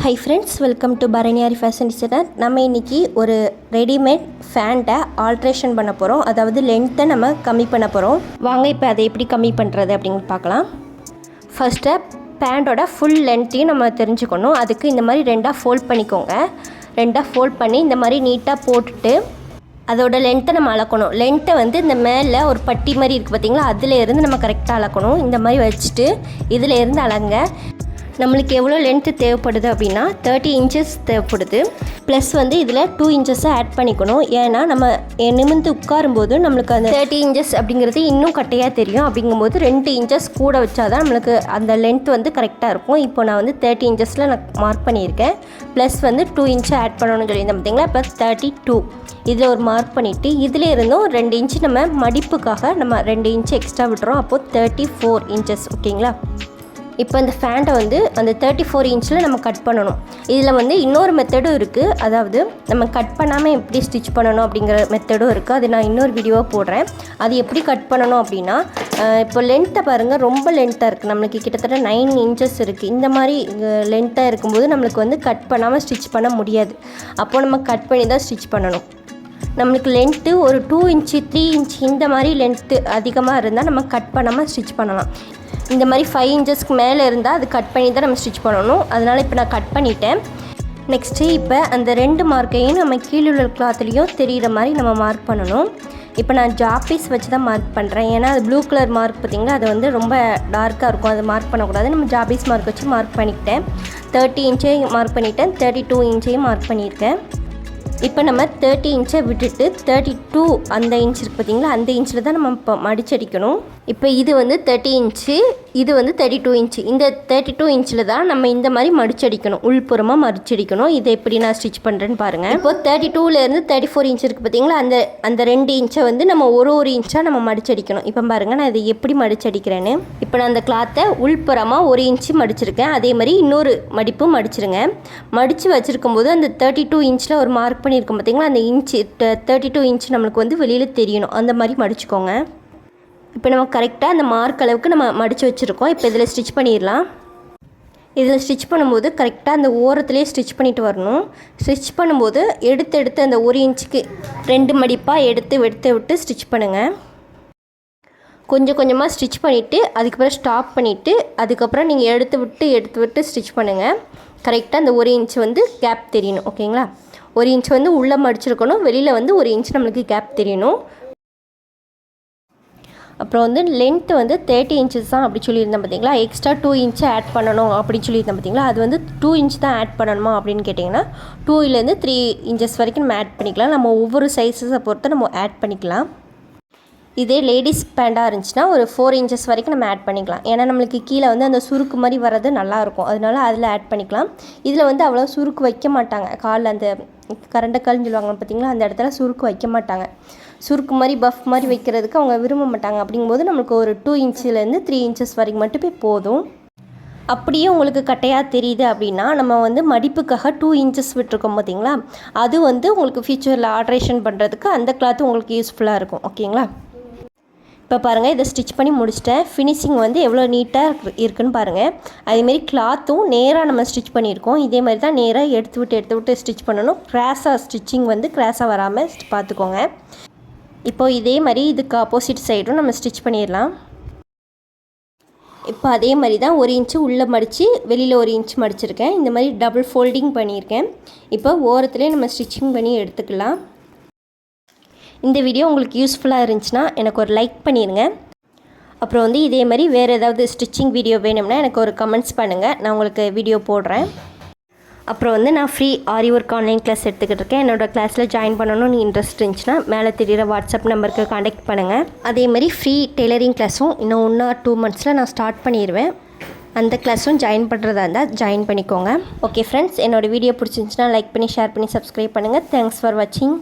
High friends, welcome to பரணியாரி fashion designer. நம்ம இன்றைக்கி ஒரு ரெடிமேட் ஃபேண்ட்டை ஆல்ட்ரேஷன் பண்ண போகிறோம். அதாவது லென்த்தை நம்ம கம்மி பண்ண போகிறோம். வாங்க இப்போ அதை எப்படி கம்மி பண்ணுறது அப்படின்னு பார்க்கலாம். ஃபர்ஸ்ட்டு பேண்ட்டோட ஃபுல் லென்த்தையும் நம்ம தெரிஞ்சுக்கணும். அதுக்கு இந்த மாதிரி ரெண்டாக ஃபோல்ட் பண்ணிக்கோங்க. ரெண்டாக ஃபோல்ட் பண்ணி இந்த மாதிரி நீட்டாக போட்டுட்டு அதோட லென்த்தை நம்ம அளக்கணும். லென்த்தை வந்து இந்த மேலே ஒரு பட்டி மாதிரி இருக்குது பார்த்திங்களா, அதில் இருந்து நம்ம கரெக்டாக அளக்கணும். இந்த மாதிரி வச்சுட்டு இதில் இருந்து அளங்க. நம்மளுக்கு எவ்வளோ லென்த்து தேவைப்படுது அப்படின்னா 30 இன்ச்சஸ் தேவைப்படுது. ப்ளஸ் வந்து இதில் 2 இன்ச்சஸை ஆட் பண்ணிக்கணும். ஏன்னா நம்ம நிமிர்ந்து உட்காரும்போது நம்மளுக்கு அந்த 30 இன்ச்சஸ் அப்படிங்கிறது இன்னும் கட்டையாக தெரியும். அப்படிங்கும்போது 2 இன்ச்சஸ் கூட வச்சாதான் நம்மளுக்கு அந்த லென்த் வந்து கரெக்டாக இருக்கும். இப்போ நான் வந்து 30 இன்ச்சஸில் நான் மார்க் பண்ணியிருக்கேன். ப்ளஸ் வந்து 2 இன்ச்சை ஆட் பண்ணணும்னு சொல்லியிருந்தேன் பார்த்திங்களா. இப்போ 32 இதில் ஒரு மார்க் பண்ணிவிட்டு இதில் இருந்தும் 2 இன்ச்சு நம்ம மடிப்புக்காக நம்ம 2 இன்ச்சு எக்ஸ்ட்ரா விட்டுறோம். அப்போது 34 இன்ச்சஸ். ஓகேங்களா. இப்போ இந்த ஃபேண்ட்டை வந்து அந்த 34 இன்ச்சில் நம்ம கட் பண்ணணும். இதில் வந்து இன்னொரு மெத்தடும் இருக்குது. அதாவது நம்ம கட் பண்ணாமல் எப்படி ஸ்டிச் பண்ணணும் அப்படிங்கிற மெத்தடும் இருக்குது. அது நான் இன்னொரு வீடியோவாக போடுறேன். அது எப்படி கட் பண்ணணும் அப்படின்னா, இப்போ லென்த்தை பாருங்கள், ரொம்ப லென்த்தாக இருக்குது. நம்மளுக்கு கிட்டத்தட்ட 9 இன்ச்சஸ் இருக்குது. இந்த மாதிரி லென்த்தாக இருக்கும்போது நம்மளுக்கு வந்து கட் பண்ணாமல் ஸ்டிச் பண்ண முடியாது. அப்போது நம்ம கட் பண்ணி தான் ஸ்டிச் பண்ணணும். நம்மளுக்கு லென்த்து ஒரு 2 இன்ச்சு 3 இன்ச் இந்த மாதிரி லென்த்து அதிகமாக இருந்தால் நம்ம கட் பண்ணாமல் ஸ்டிச் பண்ணலாம். இந்த மாதிரி 5 இன்ச்சஸ்க்கு மேலே இருந்தால் அது கட் பண்ணி தான் நம்ம ஸ்டிச் பண்ணணும். அதனால் இப்போ நான் கட் பண்ணிட்டேன். நெக்ஸ்ட்டு இப்போ அந்த 2 மார்க்கையும் நம்ம கீழே உள்ள கிளாத்லேயும் தெரிகிற மாதிரி நம்ம மார்க் பண்ணணும். இப்போ நான் ஜாப்பீஸ் வச்சு தான் மார்க் பண்ணுறேன். ஏன்னா அது ப்ளூ கலர் மார்க் பார்த்திங்கன்னா அது வந்து ரொம்ப டார்க்காக இருக்கும். அதை மார்க் பண்ணக்கூடாது. நம்ம ஜாப்பீஸ் மார்க் வச்சு மார்க் பண்ணிக்கிட்டேன். 30 இன்ச்சையும் மார்க் பண்ணிவிட்டேன். 32 இன்ச்சையும் மார்க் பண்ணியிருக்கேன். இப்போ நம்ம 30 இன்ச்சை விட்டுட்டு 32 அந்த இன்ச் இருக்குது பார்த்திங்களா, அந்த இன்ச்சில் தான் நம்ம இப்போ மடிச்சடிக்கணும். இப்போ இது வந்து 30 இன்ச்சு, இது வந்து 32 இன்ச்சு. இந்த 32 இன்ச்சில் தான் நம்ம இந்த மாதிரி மடிச்சடிக்கணும். உள்புறமாக மடிச்சடிக்கணும். இதை எப்படி நான் ஸ்டிச் பண்ணுறேன்னு பாருங்கள். இப்போ 32லேருந்து 34 இன்ச் இருக்குது பார்த்திங்களா, அந்த 2 இன்ச்சை வந்து நம்ம ஒரு இன்ச்சாக நம்ம மடிச்சடிக்கணும். இப்போ பாருங்கள் நான் இதை எப்படி மடிச்சடிக்கிறேன்னு. இப்போ நான் அந்த கிளாத்தை உள்புறமாக 1 இன்ச்சு மடிச்சிருக்கேன். அதே மாதிரி இன்னொரு மடிப்பும் மடிச்சிருங்க. மடித்து வச்சுருக்கும் போது அந்த 32 இன்ச்சில் ஒரு மார்க் பண்ணியிருக்கோம் பார்த்திங்களா, அந்த இன்ச்சு 32 இன்ச் நம்மளுக்கு வந்து வெளியில் தெரியணும். அந்த மாதிரி மடிச்சுக்கோங்க. இப்போ நம்ம கரெக்டாக அந்த மார்க் அளவுக்கு நம்ம மடித்து வச்சுருக்கோம். இப்போ இதில் ஸ்டிச் பண்ணிடலாம். இதில் ஸ்டிச் பண்ணும்போது கரெக்டாக அந்த ஓரத்துலேயே ஸ்டிச் பண்ணிட்டு வரணும். ஸ்டிச் பண்ணும்போது எடுத்து அந்த 1 இன்ச்சுக்கு 2 மடிப்பாக எடுத்து விட்டு ஸ்டிச் பண்ணுங்கள். கொஞ்சம் கொஞ்சமாக ஸ்டிச் பண்ணிவிட்டு அதுக்கப்புறம் ஸ்டாப் பண்ணிவிட்டு அதுக்கப்புறம் நீங்கள் எடுத்து விட்டு ஸ்டிச் பண்ணுங்கள். கரெக்டாக அந்த 1 இன்ச் வந்து கேப் தெரியணும். ஓகேங்களா. 1 இன்ச் வந்து உள்ளே மடிச்சிருக்கணும். வெளியில் வந்து 1 இன்ச் நம்மளுக்கு கேப் தெரியணும். அப்புறம் வந்து லென்த்து வந்து 30 இன்ச்சஸ் தான் அப்படி சொல்லியிருந்தேன் பார்த்திங்களா. எக்ஸ்ட்ரா 2 இன்ச்சு ஆட் பண்ணணும் அப்படின்னு சொல்லியிருந்தேன் பார்த்திங்களா. அது வந்து 2 இன்ச் தான் ஆட் பண்ணணுமா அப்படின்னு கேட்டிங்கன்னா 2லேருந்து 3 இன்ச்சஸ் வரைக்கும் நம்ம ஆட் பண்ணிக்கலாம். நம்ம ஒவ்வொரு சைஸஸை பொறுத்து நம்ம ஆட் பண்ணிக்கலாம். இதே லேடிஸ் பேண்டாக இருந்துச்சுன்னா ஒரு 4 இன்ச்சஸ் வரைக்கும் நம்ம ஆட் பண்ணிக்கலாம். ஏன்னா நம்மளுக்கு கீழே வந்து அந்த சுருக்கு மாதிரி வர்றது நல்லாயிருக்கும். அதனால அதில் ஆட் பண்ணிக்கலாம். இதில் வந்து அவ்வளோ சுருக்கு வைக்க மாட்டாங்க. காலில் அந்த கரண்டக்கால்னு சொல்லுவாங்க பார்த்திங்களா, அந்த இடத்துல சுருக்கு வைக்க மாட்டாங்க. சுருக்கு மாதிரி பஃப் மாதிரி வைக்கிறதுக்கு அவங்க விரும்ப மாட்டாங்க. அப்படிங்கும்போது நம்மளுக்கு ஒரு 2 இன்ச்சிலேருந்து 3 இன்ச்சஸ் வரைக்கும் மட்டுமே போதும். அப்படியே உங்களுக்கு கட்டையாக தெரியுது அப்படின்னா நம்ம வந்து மடிப்புக்காக 2 இன்ச்சஸ் விட்டுருக்கோம் பார்த்திங்களா, அது வந்து உங்களுக்கு ஃபியூச்சரில் ஆல்ட்ரேஷன் பண்ணுறதுக்கு அந்த கிளாத்து உங்களுக்கு யூஸ்ஃபுல்லாக இருக்கும். ஓகேங்களா. இப்போ பாருங்கள், இதை ஸ்டிச் பண்ணி முடிச்சிட்டேன். ஃபினிஷிங் வந்து எவ்வளோ நீட்டாக இருக்குதுன்னு பாருங்கள். அதேமாரி கிளாத்தும் நேராக நம்ம ஸ்டிச் பண்ணியிருக்கோம். இதே மாதிரி தான் நேராக எடுத்து விட்டு ஸ்டிச் பண்ணணும். கிராஸாக ஸ்டிச்சிங் வந்து கிராஸாக வராமல் பார்த்துக்கோங்க. இப்போது இதே மாதிரி இதுக்கு ஆப்போசிட் சைடும் நம்ம ஸ்டிச் பண்ணிடலாம். இப்போ அதே மாதிரி தான் 1 இன்ச்சு உள்ளே மடித்து வெளியில் 1 இன்ச் மடிச்சிருக்கேன். இந்த மாதிரி டபுள் ஃபோல்டிங் பண்ணியிருக்கேன். இப்போ ஓரத்துலேயே நம்ம ஸ்டிச்சிங் பண்ணி எடுத்துக்கலாம். இந்த வீடியோ உங்களுக்கு யூஸ்ஃபுல்லாக இருந்துச்சுன்னா எனக்கு ஒரு லைக் பண்ணிடுங்க. அப்புறம் வந்து இதே மாதிரி வேறு ஏதாவது ஸ்டிச்சிங் வீடியோ வேணும்னா எனக்கு ஒரு கமெண்ட்ஸ் பண்ணுங்கள். நான் உங்களுக்கு வீடியோ போடுறேன். அப்புறம் வந்து நான் ஃப்ரீ ஆரி ஒர்க் ஆன்லைன் கிளாஸ் எடுத்துக்கிட்டு இருக்கேன். என்னோடய கிளாஸில் ஜாயின் பண்ணணும்னு இன்ட்ரெஸ்ட் இருந்துச்சுன்னா மேலே தெரிகிற வாட்ஸ்அப் நம்பருக்கு காண்டாக்ட் பண்ணுங்கள். அதே மாதிரி ஃப்ரீ டெய்லரிங் கிளாஸும் இன்னும் 1 or 2 monthஸில் நான் ஸ்டார்ட் பண்ணிடுவேன். அந்த கிளாஸும் ஜாயின் பண்ணுறதா இருந்தால் ஜாயின் பண்ணிக்கோங்க. ஓகே ஃப்ரெண்ட்ஸ், என்னோடய வீடியோ பிடிச்சிருந்துச்சுன்னா லைக் பண்ணி ஷேர் பண்ணி சப்ஸ்கிரைப் பண்ணுங்கள். தேங்க்ஸ் ஃபார் வாட்சிங்.